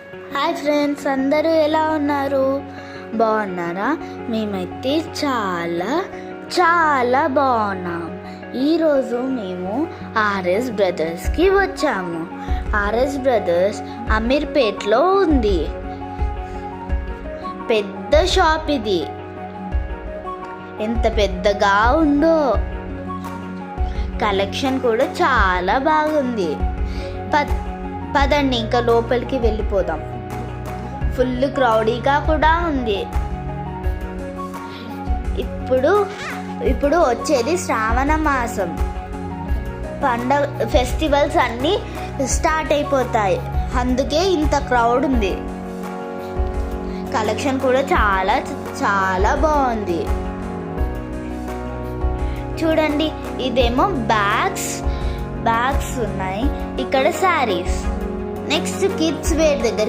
Hi friends, అందరూ ఎలా ఉన్నారు? బాగున్నారా? మేమైతే చాలా చాలా బాగున్నాం. ఈరోజు మేము ఆర్ఎస్ బ్రదర్స్కి వచ్చాము. ఆర్ఎస్ బ్రదర్స్ అమీర్పేట్లో ఉంది. పెద్ద షాప్ ఇది. ఎంత పెద్దగా ఉందో. కలెక్షన్ కూడా చాలా బాగుంది. పదండి ఇంకా లోపలికి వెళ్ళిపోదాం. ఫుల్ క్రౌడీగా కూడా ఉంది. ఇప్పుడు వచ్చేది శ్రావణ మాసం. ఫెస్టివల్స్ అన్నీ స్టార్ట్ అయిపోతాయి. అందుకే ఇంత క్రౌడ్ ఉంది. కలెక్షన్ కూడా చాలా చాలా బాగుంది. చూడండి, ఇదేమో బ్యాగ్స్ ఉన్నాయి. ఇక్కడ శారీస్. నెక్స్ట్ కిడ్స్ వేర్ దగ్గర